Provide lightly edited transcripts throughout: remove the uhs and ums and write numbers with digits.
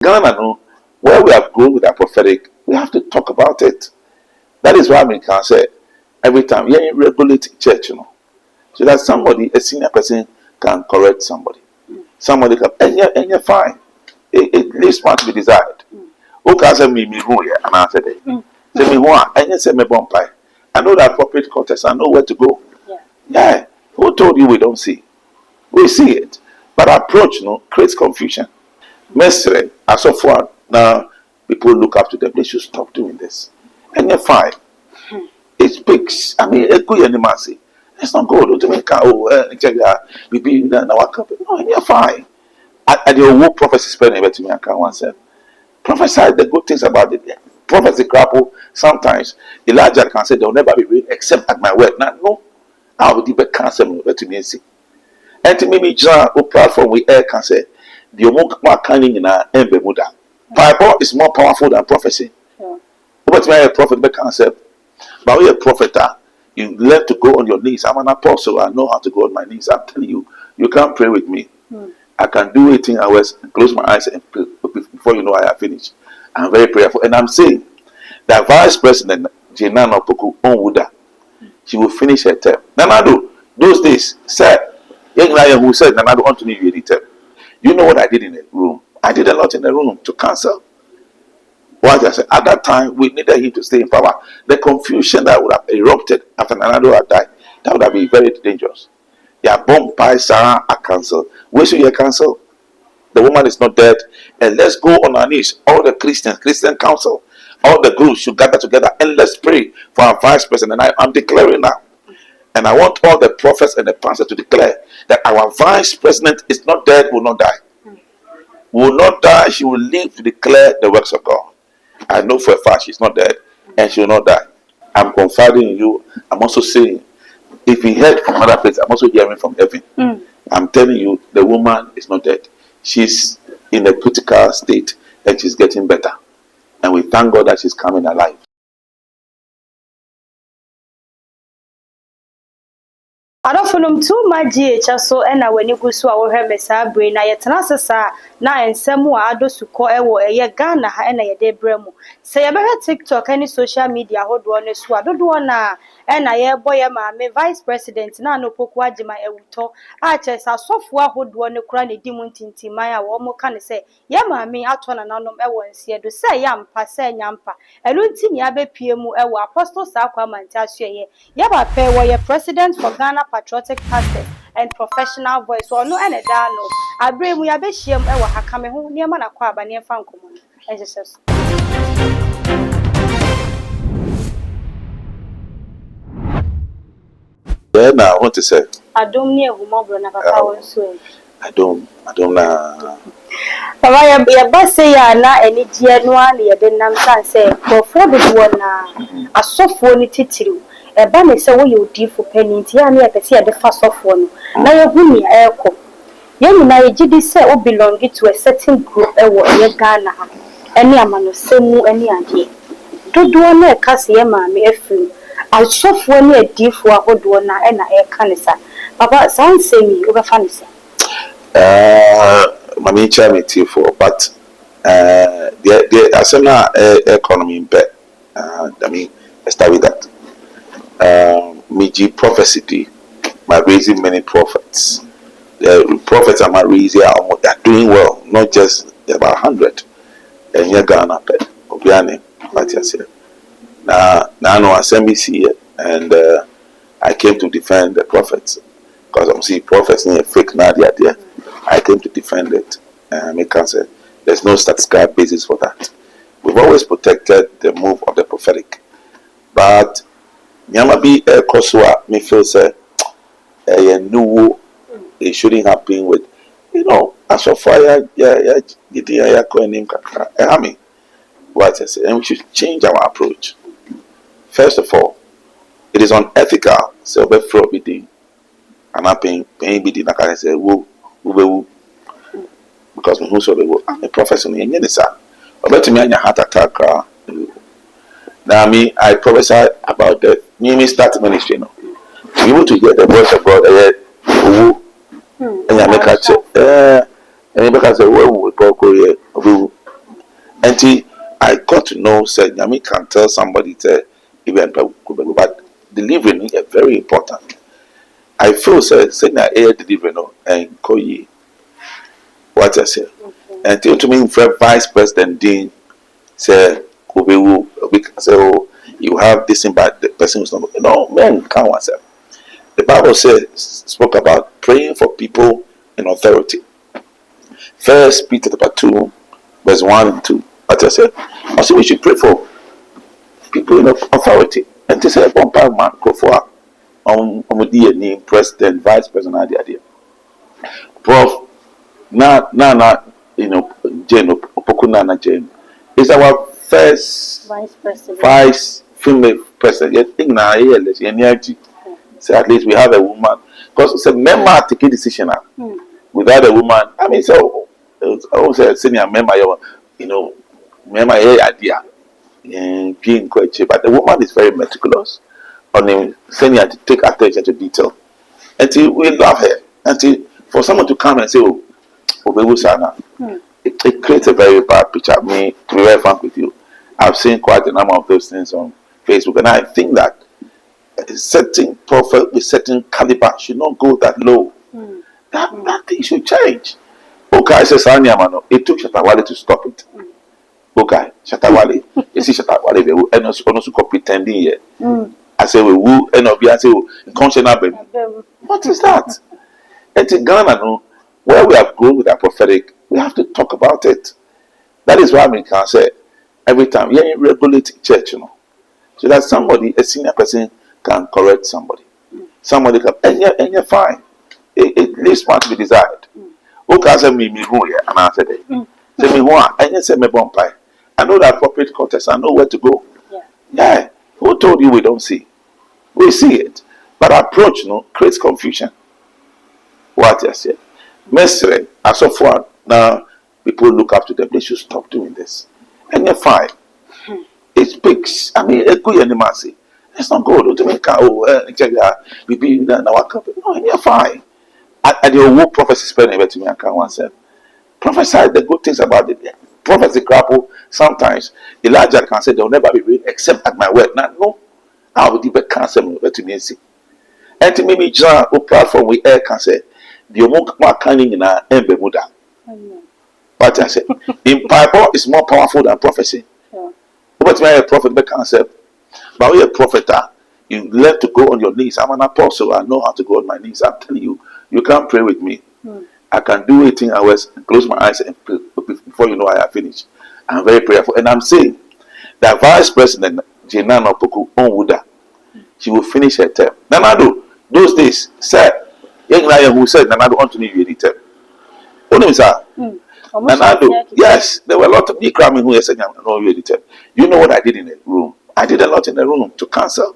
Ghana, no, where we have grown with our prophetic, we have to talk about it. That is why I can say every time, yeah, you regulate church, so that somebody, a senior person, can correct somebody. Somebody can, and you're fine. It leaves much to be desired. Who can say me who here? And I said, say me who, and you say me bumpy. I know that appropriate context. I know where to go. Yeah. Who told you we don't see? We see it, but approach creates confusion. Mestre, as of what now people look up to them, they should stop doing this. And you're fine. It speaks. I mean, a good animosity. It's not good. To make we be in our company. No, and you're fine. And the old prophecy spending to me, I can't once say. Prophesy the good things about it. Prophecy grapple. Sometimes Elijah can say there will never be rain except at my word. Now, no, I will be cancel to me. And to me, John, who platform we air can say the more cunning in our Bermuda. Bible is more powerful than prophecy. But me a prophet be concept. But we a prophet, you learn to go on your knees. I'm an apostle. I know how to go on my knees. I'm telling you, you can't pray with me. I can do 18 hours and close my eyes and pray before you know I have finished. I'm very prayerful. And I'm saying that Vice President Naana Onwuda, she will finish her term. Nanado, those days, sir, young lion who said Nanado want to leave you the term. You know what I did in the room? I did a lot in the room to cancel. What I said, at that time, we needed him to stay in power. The confusion that would have erupted after Nanado had died, that would have been very dangerous. They are bombed by Sarah are cancelled. Where should you cancel? The woman is not dead. And let's go on our knees. All the Christians, Christian council, all the groups should gather together and let's pray for our vice president. And I'm declaring now. And I want all the prophets and the pastors to declare that our vice president is not dead, will not die. Will not die. She will live to declare the works of God. I know for a fact she's not dead and she will not die. I'm confiding in you. I'm also saying, if we heard from other places, I'm also hearing from heaven. I'm telling you, the woman is not dead. She's in a critical state and she's getting better. And we thank God that she's coming alive. Adofunum too much so and when you go so our hemesa brain na yetenasesa na ensemu ado suko ewo eye Ghana ha na ye debremu say ye be TikTok any social media hodo ne so adodo na na ye boy ma me vice president na no poku agima ewuto a chesa sofo ahodo ne kura ne dimu ntintiman a wo mo ka ne say ye ma me ato na nanom ewo nsie do say ya mpa say nyampa elu ntini abepie mu ewo apostle sakwa manta so ye ba pe wo ye president for Ghana Patriotic Pastors and Professional Voice. So no ene da no. Abre mu ya be hiem e wo haka me ho niema na kwa aba ne fa nkomo. Jesus. Yeah, now I want to say. Adom ni ehumobro na papa won so. Adom na. Baba ya ba say ya na eni die no a na ye de nam san say for do na asofo ni titiriu. Eba me se wo ye odifo pani nti ya na ye pese ye de fa sofo no na ye hu ni eko ye ni na ye gidi se o belong to a certain group e wo ye Ghana ha eni amano semu eni ade dodo na e kase ye ma me afiri asofo ni adifo ahodo na e na e kanisa papa sanse mi o be fa ni se mami charity for but the asena economy impact I mean let's start with that. Miji prophecy by raising many prophets. The prophets are raising are doing well, not just about 100. And you're Ghana, Obiane, what you say. Now no assembly and I came to defend the prophets because I'm seeing prophets in a fake nadia there. I came to defend it and make answer. There's no statistical basis for that. We've always protected the move of the prophetic, but Nyama be a Kosua, me feel say new it shouldn't happen with as of fire, what I say, and we should change our approach. First of all, it is unethical, so be forbidding and not paying bidding like I say, woo, because who so I'm a professor in Yenisa. But to me, I heart attack. Now, I prophesy about that. Me start ministry now. Be able to hear the voice of God. And I make a and you can say, "Well, we go here." And I got to know, said, Yami can tell somebody, even, but delivering is very important. I feel, said, na air delivery, no, and Koyi, what I say. And to me, Vice President Dean said, Kobewu, we can say, oh, you have this thing, but the person is not, men can't answer. The Bible spoke about praying for people in authority. First Peter chapter 2, verse 1 and 2. What I said, I said we should pray for people in authority. And to say, one part man go for name president, vice president, idea. Prof. Naana, Jane Opokunana Jane is our first vice female president. You think now energy. So at least we have a woman. Because it's a member taking decision now. Without a woman, I mean, so I was a senior member, member idea being quite cheap, but the woman is very meticulous on him, senior to take attention to detail. And we love her. And for someone to come and say, oh, it creates a very bad picture of me, to be very frank with you. I've seen quite a number of those things on Facebook, and I think that a certain prophet with certain caliber should not go that low. That thing should change. Okay, says it took Shatawale to stop it. Okay, Shatawale, you see Shatawale, and also pretending here. I say we woo, and I say what is that? And in Ghana, where we have grown with our prophetic, we have to talk about it. That is why I can say every time, yeah, you regulate church, so that somebody, a senior person, can correct somebody. Somebody can, and you're fine. It leaves much to be desired. Who can say me who here? And I said, say me who? And you say me bumpy. I know that appropriate context. I know where to go. Yeah. Who told you we don't see? We see it, but approach creates confusion. What I said, Mestre, as of one now, people look up to them. They should stop doing this, and you're fine. It speaks. I mean, it's not good. We be in our company. No, and you're fine. And your whole prophecy spelling to me, I can't one say. Prophesy the good things about it. Prophecy grapple. Sometimes Elijah can say there will never be rain except at my word. Now, no, I will deep cancel to me. And to me, John, who platform we air can say, the more cunning in our Embemuda. What I say, in Bible is more powerful than prophecy. But me a prophet be concept. But we a prophet, you learn to go on your knees. I'm an apostle. I know how to go on my knees. I'm telling you, you can't pray with me. I can do 18 hours and close my eyes and pray before you know I have finished. I'm very prayerful. And I'm saying that Vice President Naana Onwuda, she will finish her term. Nanado, those days, sir, young lion who said Nanado want to need you term. Only sir. Nanado, yes, there were a lot of me cramming who said no you term. You know what I did in the room? I did a lot in the room to cancel.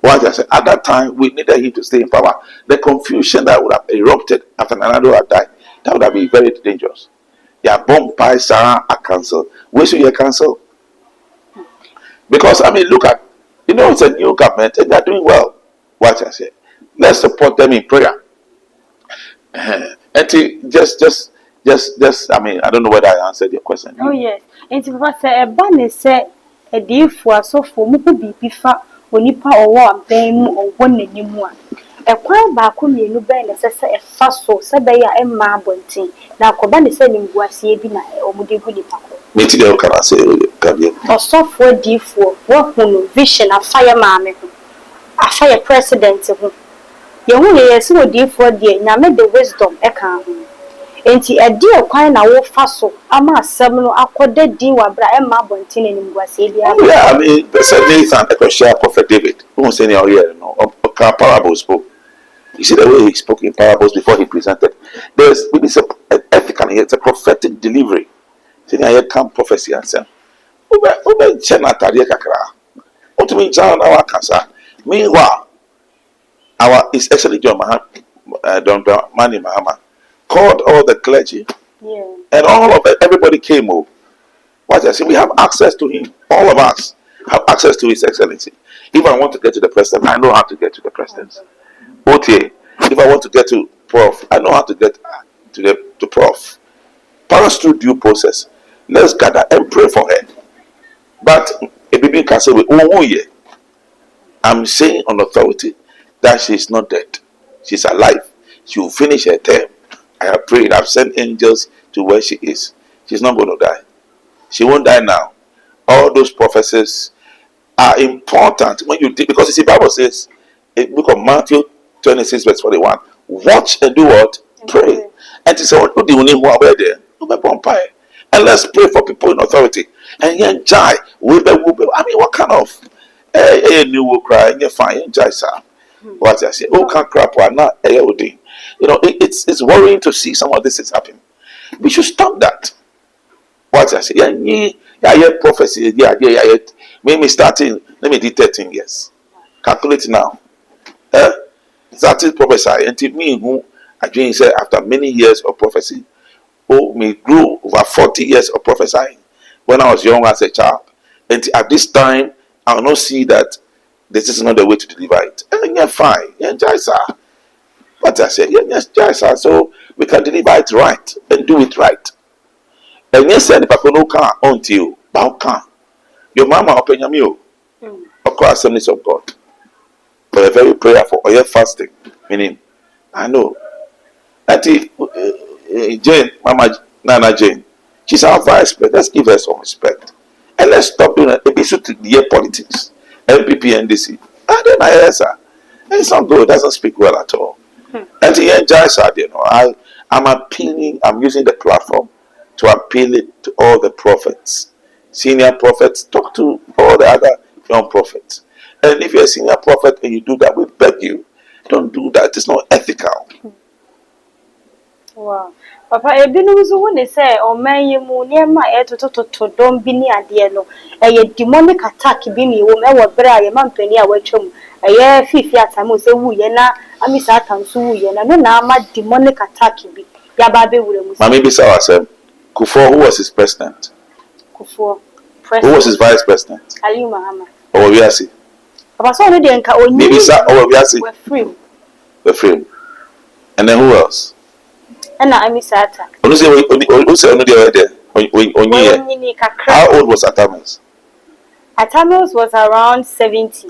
What I said, at that time, we needed him to stay in power. The confusion that would have erupted after Nanado had died, that would have been very dangerous. Yeah, bomb by Sarah are cancelled. Where should you cancel? Because, I mean, look at, it's a new government and they're doing well. What I said. Let's support them in prayer. And just, I mean, I don't know whether I answered your question. Oh, yes. And to say, a banner said, a dear for so for Muku Bifa. Onipa owo aban mu owo nanimu a ekwan ba ko mienu ben na sese efa so se be ya emma abontin na akoba ne se nimbuase bi na omude gu nipa ko meti de okara se kabie osofo difo wo hunu vision afire maame ho afire president ho ye hu ye se odifo de nyame the wisdom e kan ho enti edi okwan na wo fa so ama asem no akoda din wa bra emma abontin ne nimbuase bi a yeah I mean the Nathan the share prophet David who say here parables spoke. You see the way he spoke in parables before he presented. There's ethical, it's a prophetic delivery. See here come prophecy and say ube chena tariye kakra ultimately John our cancer meanwhile our is actually John Mani Mahama called all the clergy, and all of it, everybody came over. What I say, we have access to him. All of us have access to His Excellency. If I want to get to the president, I know how to get to the president. Okay, if I want to get to Prof, I know how to get to Prof. Pass through due process. Let's gather and pray for her. But a baby can say, oh, yeah. I'm saying on authority that she is not dead. She's alive. She will finish her term. I have prayed. I've sent angels to where she is. She's not going to die. She won't die now. All those prophecies are important when you think, because you see, Bible says in book of Matthew 26 verse 41, watch and do what? Pray. And to say, what do you need more about there? And let's pray for people in authority. And yeah, jai, I mean, what kind of new will cry and you're fine, jai, sir. What I say, oh, can't crap, or not, you know, it's worrying to see some of this is happening. We should stop that. What I say, yeah, prophecy, yeah. Maybe starting, let me do 13 years. Calculate now. Starting prophesy, and to me, who I think said after many years of prophecy, me grew over 40 years of prophesying when I was young as a child. And at this time, I will not see that this is not the way to deliver it. And you're fine. Yeah, sir. But I said, yes, sir. So we can deliver it right and do it right. And yes, sir, the people no can until you can. Your mama open your meal across assemblies of God. But a very prayerful or fasting. Meaning, I know. Auntie Jane, Mama Nana Jane, she's our vice president. Let's give her some respect. And let's stop doing it to the year politics. MPP, NDC. And then I hear her. It's not good. It doesn't speak well at all. And the end, you know, I'm appealing, I'm using the platform to appeal it to all the prophets. Senior prophets, talk to all the other young prophets. And if you're a senior prophet and you do that, we beg you, don't do that. It's not ethical. Wow. Papa, ebinom so woni say o manyemu niema etototo don bi ni ade no demonic attack bi ni wo me wo bra ye mampani a watwam fifi atamo se wuye na amisa atanso wuye na no na ama demonic attack bi ya ba be wure musi Mama bisa wasem Kufuor, who was his president? Kufuor. Who was his vice president? Ali Muhammad. Oh, we are see. Papa so no de nka onyi. Maybe sir, oh, we are see. The frame. And then who else? And Amisata. Who say how old was Atamis? Atamis was around 70.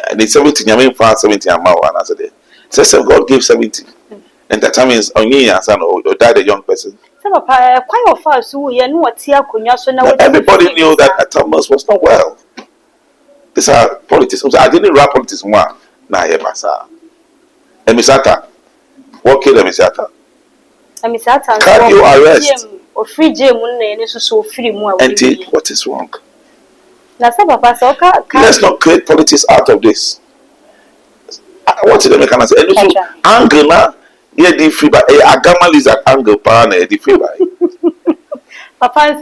And it's 70, I mean, 70 and more. So God gave 70. And Atamis only son or died a young person. Everybody knew that Atamis was not well. These are politics. I didn't rap politics one. Nah, yeah, Basa. Emisata. What killed Emisata? Can you arrest? And what is wrong? Let's not create politics out of this. What did the mechanic say? And also, anger now, yeah, the free by a gamma is at anger pan, the free by. Papa,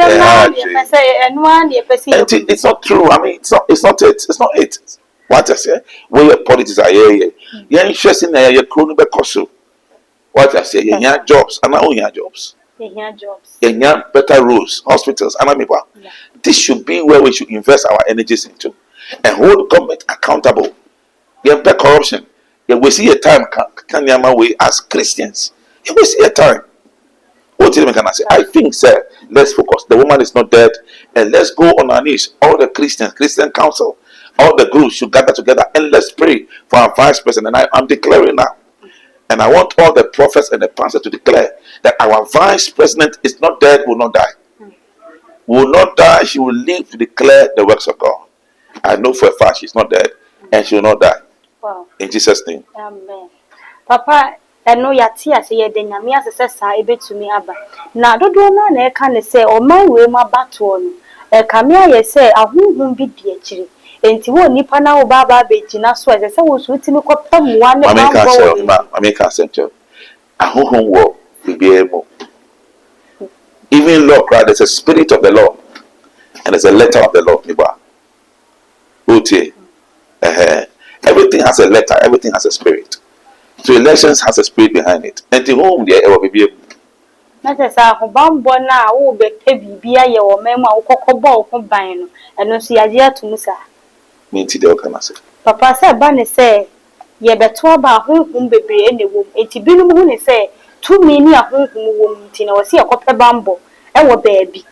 it's not true. I mean, it's not it. It's not it. What I say, where your politics are here, you're interested in your crony because what I say, you have jobs, and I own your jobs. You have better roads, hospitals, and I'm This should be where we should invest our energies into and hold government accountable. You have better corruption. We see a time can way as Christians. We see a time. What did I say? I think, sir, let's focus. The woman is not dead, and let's go on our knees. All the Christians, Christian Council, all the groups should gather together and let's pray for our vice president. And I'm declaring now. And I want all the prophets and the pastors to declare that our vice president is not dead, will not die. Will not die, she will live to declare the works of God. I know for a fact she's not dead and she will not die. Wow. In Jesus' name. Amen. Papa, I know yati as ye de nyame asesa ebetumi aba. Na dodo na e ka ne se o man we ma bato no. E kamia ye se ahunhun bi di akire. Enti wo nipa na wo baba begina so e se wo so timi kopam wa ne ba. Mami ka se ncho. Ahunhun wo bibi emo. Even law, right? There's a spirit of the law and there's a letter of the law. Everything has a letter, everything has a spirit. So elections has a spirit behind it. And to whom they ever be able. That is a bombo now, who be heavy, be a your memo, or cocoa, combine, and no see a year to Musa. Mean to the Okanasa. Papa said, Bunny say, ye better about whom be any womb. It's a bill moon say, 2 many a whom womb, Tina was here, copper bambo, and what baby.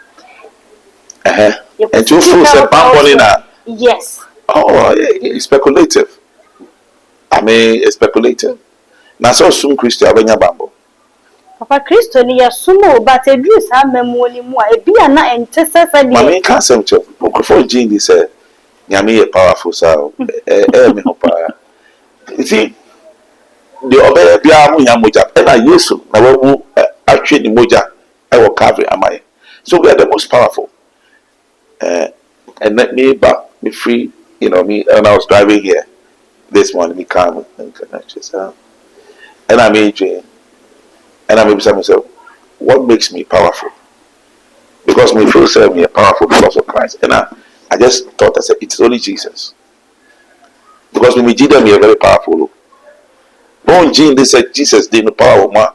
And you feel say bamboli na. Yes. Oh, it's speculative. I mean, it's speculative. Now, so soon Christian abenya bambo. Papa Christo ni ya sumo but a drew some memory more. A be a na intercession. Mammy can't say before Jean said, Yami a powerful sound. Me hopa. You see, the other Biamu Yamuja, and I used to, actually Moja, I will carry am I. So we are the most powerful. And let me back me free, me, and I was driving here this morning, me calm and connect. And I'm aging. And I'm asking myself, what makes me powerful? Because me feel say me powerful because of Christ. And I just thought, I said, it's only Jesus. Because when we did them, we are very powerful. When they said Jesus didn't power man,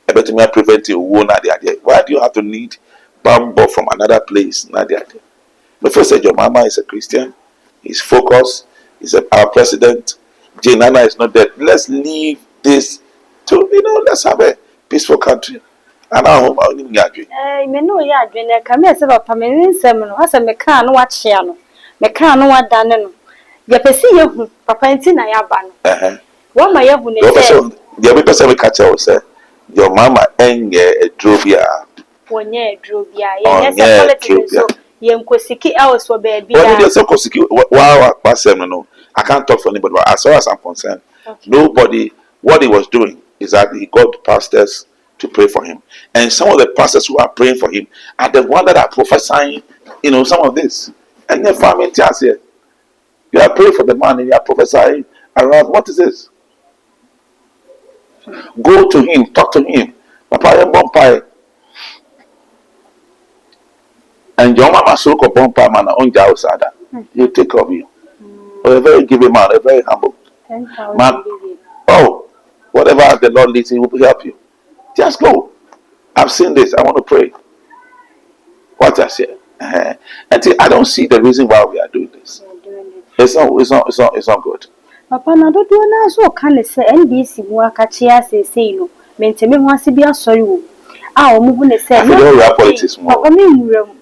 I bet me prevent you. Why do you have to need bamboo from another place? The first said your mama is a Christian, he's focused, he's our president. Naana is not dead. Let's leave this to let's have a peaceful country. And I hope I'll get Me no ya adwene ka me se papa me nsem no asa me kan no wa chia no me kan no wa dane no ya pesi yehu papa nti na ya ba no wa ma yehu ne se the person we catch us say your mama enye edrobia wonye edrobia ye se politics so ye nkosiki else wo ba bia when you say kosiki wa no I can't talk for anybody, but as far as I'm concerned, nobody, what he was doing is that he got pastors to pray for him. And some of the pastors who are praying for him are the ones that are prophesying, some of this. And your family tells you, you are praying for the man and you are prophesying around, what is this? Go to him, talk to him. Papa, and your mama so called bompa man on Jausada. He'll take care of you. A very giving man, a very humble man. Oh, whatever the Lord leads, He will help you. Just go. I've seen this. I want to pray. What I said, and I don't see the reason why we are doing this. It's not good. Papa, na do na so kan say NBC mu akachia say no. Mentemi ho ase bia sorry wo. Ah, omu hu ne say no politics more. Papa me nwura mu.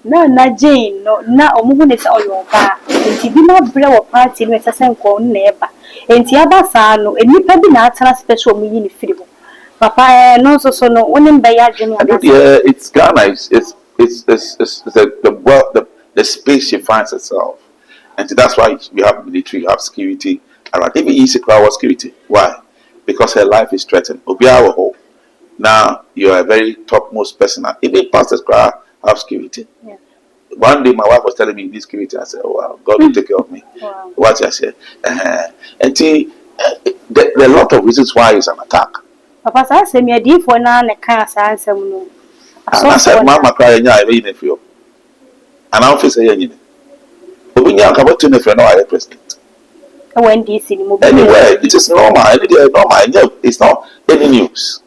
Na Jane no na omu hu ne say oyo ba. Enti bi na bre wo party no esa senko na eba. Enti aba sa no enipa bi na atena special mu yi ne firi ho. Papa no so no wonim be ya dwene aba. Yeah, it's Ghana. It's the space she finds herself. And that's why we have military, we have security around. Even Isikra was security. Why? Because her life is threatened. Obiawo. Now you are a very topmost person. Even pastors have security. Yeah. One day my wife was telling me this security. I said, oh, wow, God will take care of me. Wow. What I said. And see, there are a lot of reasons why it's an attack. Papa sa say me adi for na ne kan sa ansem no. And I said, Mama cry nya e be you. And I office say nya. Obinya ka botu ne fe no I president. When DC ni mo be. Anyway, it is normal. It's not any news.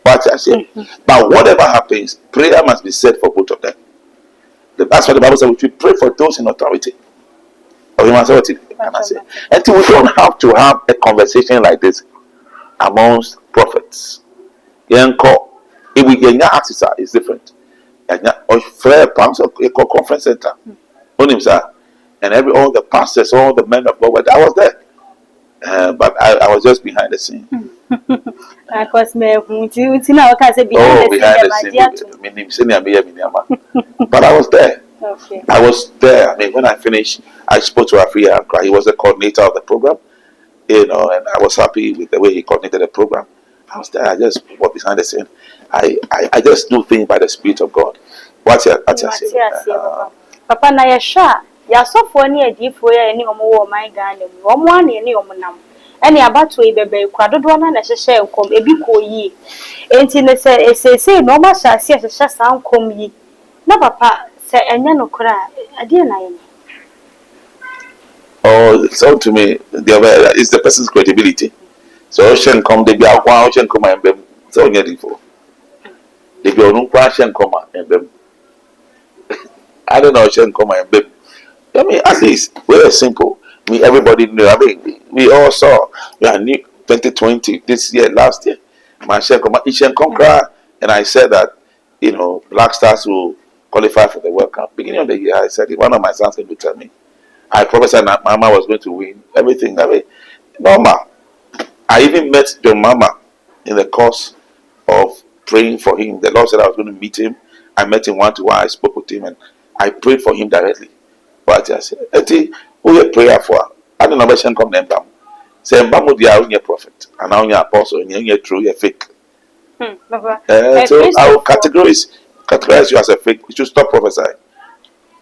What I say. But whatever happens, prayer must be said for both of them. That's what the Bible says. We should pray for those in authority. Or you must say what can I say? Until we don't have to have a conversation like this amongst prophets. If we get access, it's different. Or conference center. And all the pastors, all the men of God, I was there. But I was just behind the scene. Because me now can say behind the scene. But I was there. Okay. I was there. I mean, when I finished, I spoke to Afria Ankra. He was the coordinator of the program, and I was happy with the way he coordinated the program. I was there. I just was behind the scene. I just do things by the Spirit of God. What's your say? Papa na yesha ya sofo ni adifo ya ni omo wo man Ghana mu. Omo ane ni omo nam. Ene abato ibebe kwa dodo na na hyehye enkom ebi ko yi. Enti ne se no ma sha se hyehye sa nkom yi. Na papa se enya no kra ade na yen. Oh, so to me, it's the person's credibility. So Ocean come, they be out one Ocean come and be so near before. They be on Ocean come and be. I don't know Ocean come and be. I mean, at least we're simple. Everybody knew. I mean, we all saw. We are new 2020 this year, last year. My Ocean come cry, and I said that Black Stars will qualify for the World Cup. Beginning of the year, I said, one of my sons came to tell me, I prophesied that Mama was going to win everything. I mean, normal. I even met your Mama in the course of praying for him. The Lord said I was going to meet him. I met him one to one. I spoke with him and I prayed for him directly. But I said, who you prayer for? I don't know where she come name. Say, Mbamu, they are only a prophet, and now you're apostle, and you're true, you're fake. So I will categorize you as a fake. You should stop prophesying.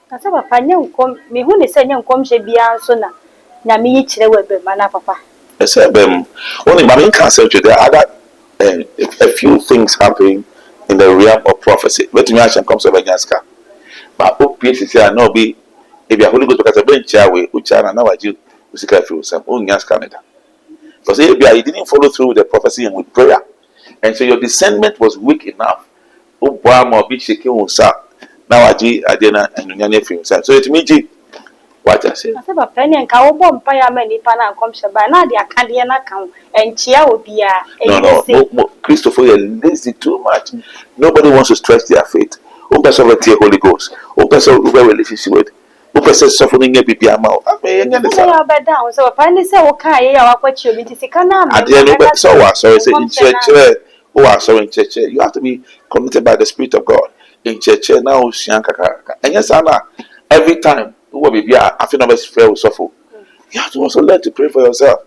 I said, Papa, me who is saying, come she be answer na me each the man, Papa. I said, only my cancer, there are other a few things happening in the realm of prophecy. Let me actually come to against her. But OPS I know be if you're Holy Ghost because a bench away, which I know I do, some own Canada. Because if you didn't follow through with the prophecy and with prayer, and so your discernment was weak enough. Obama be shaking now I didn't and so it means what I say. I said, Papa, and Cowbomb Paya many pana come by now, they are candian account and Chia will be no, Christopher, you're lazy too much. Nobody wants to stretch their faith. Who person will take Holy Ghost? Who person will relationship with? Who person suffering a baby amount? I mean, down. So, Pandy say, okay, I watch you, it is a canal. So what? So it's in church. Oh, sorry, in church. You have to be committed by the Spirit of God. In church now, and yes, Anna, every time who will be I feel always fail suffer. You have to also learn to pray for yourself.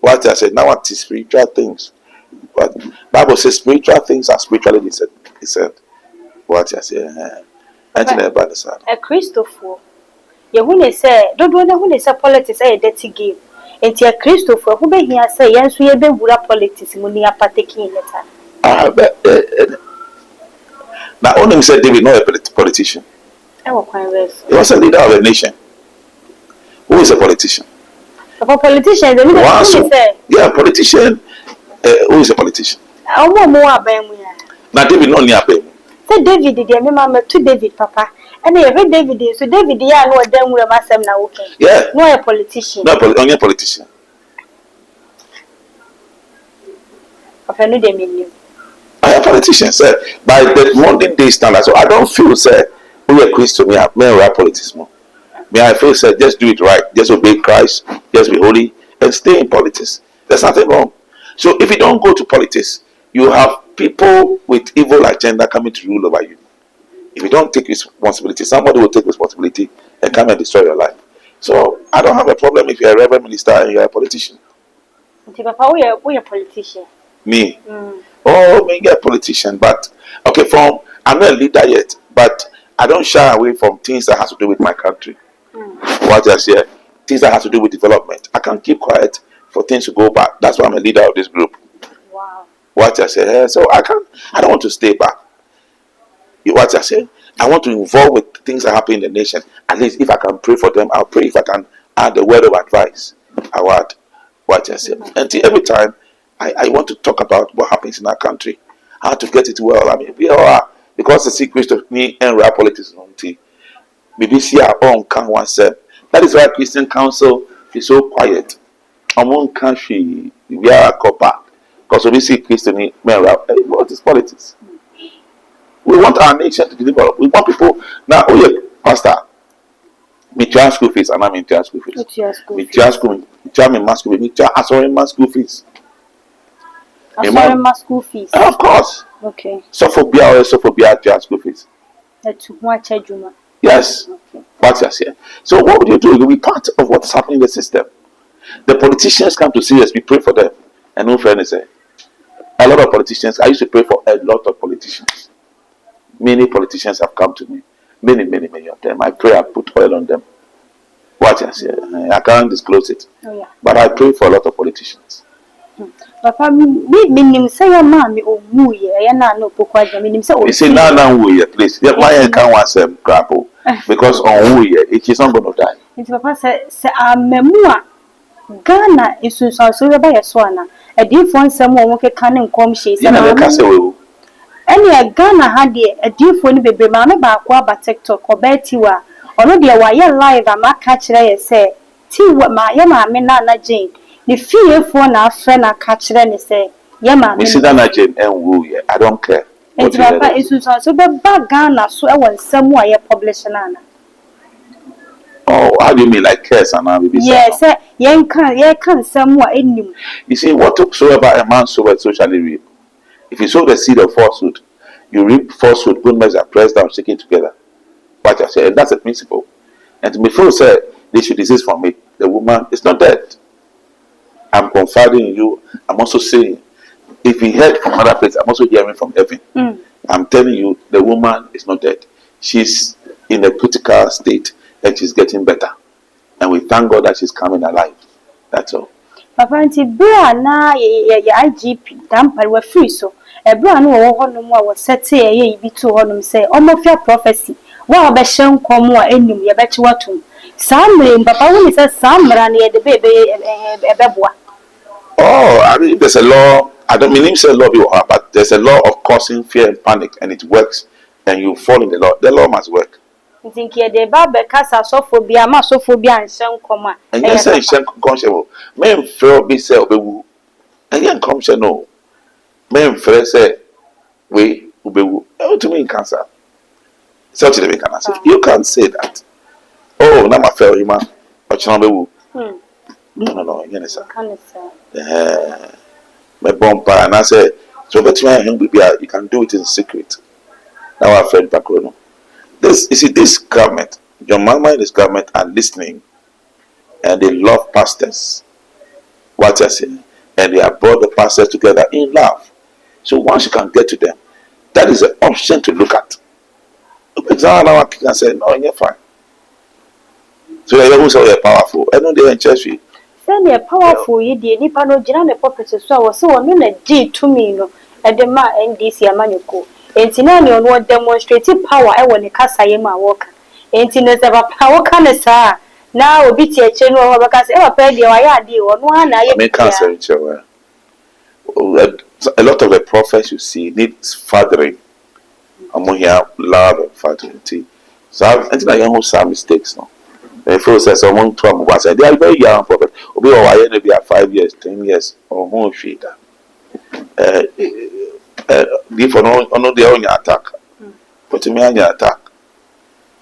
What I said now, it is spiritual things. But Bible says spiritual things are spiritually discerned. He said, what I say, a Christopher. You wouldn't say, don't know who is a politics a dirty game. And dear Christopher, who may hear say, yes, we have been with politics, money are partaking letter. Now, only said David, not a politician. He was a leader of a nation. Who is a politician? A politician, yeah, a politician. Who is a politician? Now, David, not near them. Say David, dear mamma, to David, Papa. And I read David, so David, yeah, no, then we're myself now, okay. Yeah, no, a politician. No, only a politician. Papa, no, they mean you. I am a politician, sir. By the modern day standard, so I don't feel, sir, we are Christian, we are politics more. May I feel, sir, just do it right, just obey Christ, just be holy, and stay in politics. There's nothing wrong. So if you don't go to politics, you have people with evil agenda coming to rule over you. If you don't take responsibility, somebody will take responsibility and come and destroy your life. So I don't have a problem if you're a reverend minister and you're a politician. Papa, we are politician. Me? Oh, maybe a politician, but okay, I'm not a leader yet, but I don't shy away from things that has to do with my country. What I say, things that has to do with development. I can't keep quiet for things to go back. That's why I'm a leader of this group. Wow. What I say, so I don't want to stay back. What I say, I want to involve with things that happen in the nation. At least if I can pray for them, I'll pray. If I can add a word of advice, I will add what I say. Until every time I want to talk about what happens in our country, how to get it well. I mean, we all are, because the secret of me and real politics is maybe see our own can one said. That is why Christian Council is so quiet. Among country, we are back because we see Christian men. What is politics? We want our nation to develop. We want people now. Oh yeah, pastor. Me charge school fees, and I'm in charge school fees. Me charge school. Me charge me mass school fees. Me charge mass school fees. Mass school fees. Of course. Okay. Sophobia charge school fees. Yes. Okay. What's your say? So what would you do? You'll be part of what's happening in the system. The politicians come to see us. We pray for them, and no fairness. A lot of politicians. I used to pray for a lot of politicians. Many politicians have come to me. Many of them. I pray, I put oil on them. What I say, I can't disclose it. Oh, yeah. But I pray for a lot of politicians. Papa, me say your mommy or muye, no pokwa, meaning so. You say, now, please. Yeah, my can't want them grapple. Because on wuye, it is not going to die. It's Papa say, Memua Ghana is so by a swana. A different someone who can come she said, any Ghana had a different baby mamma back by TikTok or Bettywa, or no dear why live and my catch say, see what my yama Nana Jane. The fear for our friend I catch them and say, Yama, Mrs. Nana Jane and woo ye. I don't care. What you heard? Papa is so bad Ghana so I want somewhere you publish Naana. Oh, how do you mean like curse and now? Yes, you can somewhere in you. You see, whatsoever a man soweth, so shall he reap. If you sow the seed of falsehood, you reap falsehood, good measure, pressed down, shaking together. What I say, and that's a principle. And before say they should desist from me, the woman is not dead. I'm confiding in you. I'm also saying, if he heard from other place, I'm also hearing from heaven. I'm telling you, the woman is not dead. She's in a critical state and she's getting better. And we thank God that she's coming alive. That's all. Papa nti bra na ye IGP dampare wa free so e bra no wo honom a wo sete ye bi to honom say omofia prophecy wa obehye nkom a enim ye bechi watum samre papa wo ni say samra na ye de ebeboa. Oh, I mean, there's a law. I don't mean him say law, but there's a law of causing fear and panic, and it works, and you fall in the law. The law must work. Nti nke de ba be kasa sofobia ma sofobia nhye nkom a And you say share conscious. Men fear be say obewu. And you come say no. Men fear say we obewu. What do you mean cancer? Such a can answer. You can't say that. Oh, now my fair human. But you know no. You know, my bumper and I say, so but you can do it in secret. Now our friend Pacono. This government, your mama and this government are listening and they love pastors. What I say, and they have brought the pastors together in love. So once you can get to them, that is an option to look at. Now I can say, no, you're fine. So they also are powerful. I know they're in church. They're powerful, you did nipa no jina ne purpose so no na G to me no e de ma NDC amanyoko. Enti na ne ono demonstrate power e woni kasa ye ma work. Enti ne se power kan sa na obi tie eche no ho baka se e papa de wa ya de ono na ye. Make cancer in church. A lot of the prophets you see need fathering. I'm here love and fathering. So I think I almost have mistakes now. If you say someone to them, they are very young prophet. Obi or why they are 5 years, 10 years, or more shit. Before no they on your attack. But to me on your attack.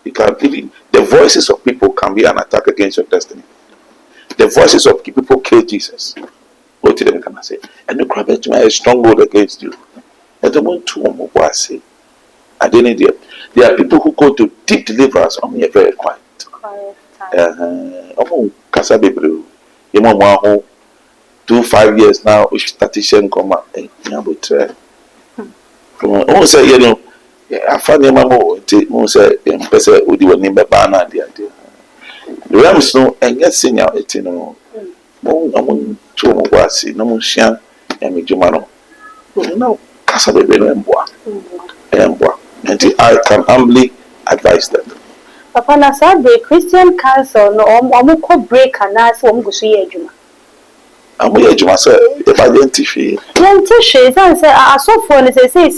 You can even the voices of people can be an attack against your destiny. The voices of people kill Jesus. What to them can I say? And the crowd to me a stronghold against you. I don't want to what I say. I didn't hear. There are people who go to deep deliverance on me very quiet. Kasa bebre. You know, 2-5 years now. We statistician come up. But who say you know? I find your mama. Who say person who do name bana dia dia. The rams no and yet senior etino. I'm to mo wasi no mo shia e me juma no. No kasa bebre no emboa. And I can humbly advise them. Papa na sa the Christian Council no omo ko break na so omo go so ye adwuma. Amu ye adwuma say e ba identify. Yentihwe san say asofo ne say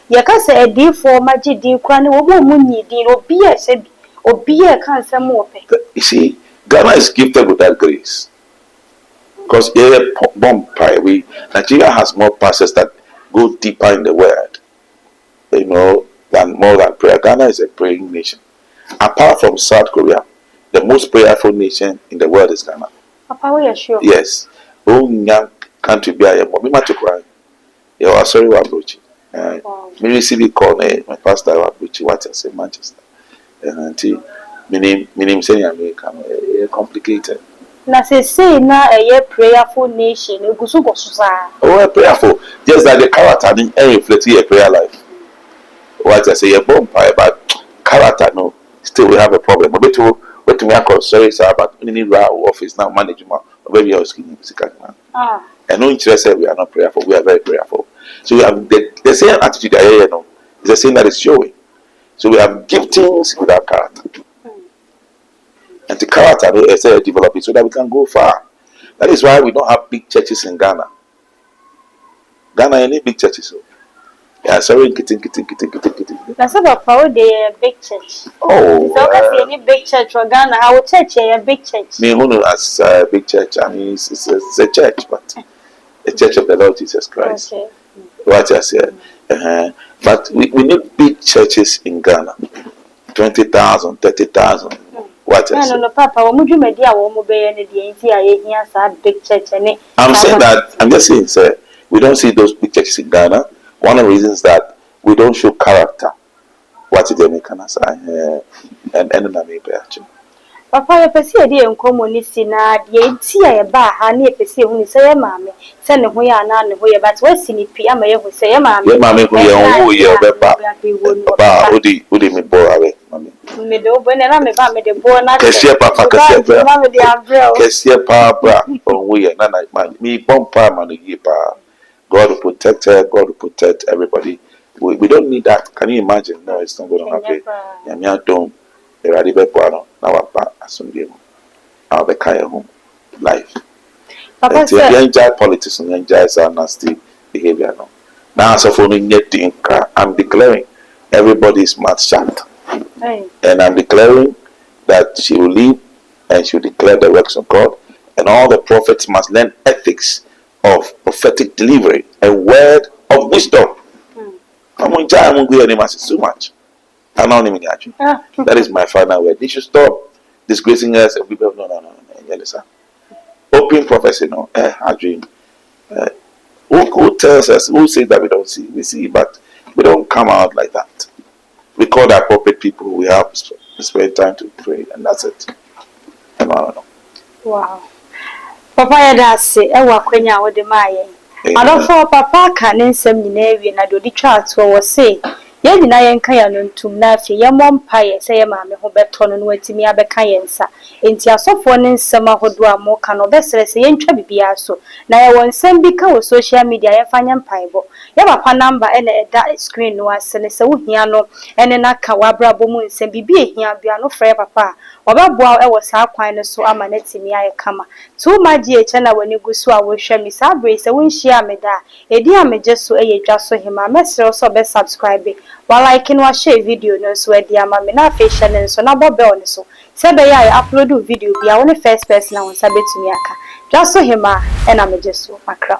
ye ka say edifo magye din kwa ne wo mu nyi din obi e se obi e kan say mo pe. You see, Ghana is gifted with that grace. Because Nigeria has more pastors that go deeper in the word, you know, than more than prayer. Ghana is a praying nation. Apart from South Korea, the most prayerful nation in the world is Ghana. Papa, we are sure. Yes. Oh, young country be a mommy to cry. You are sorry, Wabruchi. Me receive call my pastor Wabruchi, what I say, Manchester. And meaning saying America, complicated. Na say na a prayerful nation. Oh, prayerful. Just that the character didn't reflect your prayer life. What I say, a bomb pie, but character no. Still, we have a problem. But to me, I call sorry, sir, but we need our office now management. Maybe I was getting musical. And no interest, we are not prayerful. We are very prayerful. So we have the same attitude that you know. It's the same that is showing. So we have giftings without character. And the character is developing so that we can go far. That is why we don't have big churches in Ghana. Ghana, any big churches. So. Yeah, sorry, kitty. That's about power day big church. Oh, so any big church for Ghana. Our church a big church. Me, who know as a big church? I mean, it's a church, but a church of the Lord Jesus Christ. Okay. What I said. But we need big churches in Ghana. 20,000, 30,000. What else? No, Papa, what would you make dear woman be any big church and I'm saying that, I'm just saying, sir, we don't see those big churches in Ghana. One of the reasons that we don't show character. What is the American say? And actually. Papa, you perceive the uncommonist na the tea bar, honey, perceive who say, mammy, send who you are not who but what's in it, Pia may say, mammy, mammy, who you are, Papa, Udi me bore away, mammy. Middle, when I'm about me the born, Cassia, Papa, Cassia, Papa, oh, we are not me, bomb man, a God will protect her, God will protect everybody. We don't need that. Can you imagine? No, it's not going to happen. Yamia don't. The radical power now about Asundim. I'll be kind home. Life. Papa, you enjoy politics and enjoy nasty behavior. No. Now, so for me, I'm declaring everybody is mouth shut. And I'm declaring that she will leave and she will declare the works of God. And all the prophets must learn ethics of prophetic delivery and word of wisdom. I'm on too much. That is my final word. They should stop disgracing us and people. No. Open prophecy, no. I dream. Who tells us? Who says that we don't see? We see, but we don't come out like that. We call the appropriate people. We have to spend time to pray, and that's it. No. Wow. Papa, that's it. I work when you are with the Maya. I don't for Papa can send me navy and I do the charts or say. Yɛn nyinaa yɛnka yɛn no ntum na afei yɛmmɔ mpaeɛ sɛ yɛ maame ho bɛtɔ no no watumi abɛka yɛn nsa enti asɔfoɔ ne nsɛm ahodoɔ a moka no ɔbɛsrɛ sɛ yɛntwa biribiara so na yɛwɔ nsɛm bi ka wɔ social media yɛmfa nyɛ mpaebɔ yɛ papa number ɛna ɛda screen no ase ne sɛ wohia no ɛne naka w'abrabɔ mu nsɛm biribi ehia bia no frɛ papa a ɔbɛboa ɛwɔ saa kwan no so ama n'atumi ayɛ kama to magye ekyɛ na w'ani gu so a wohwɛ me saa bere sɛ wonhyia me da edi a megye so ɛyɛ dwa so hema mɛsrɛ sɛ ɔbɛsubscribe while I can watch a video no so where the amame na fashion and so na bobel ne so say be I upload video be I want first person I want sabe to me aka just so him and I'm just so makra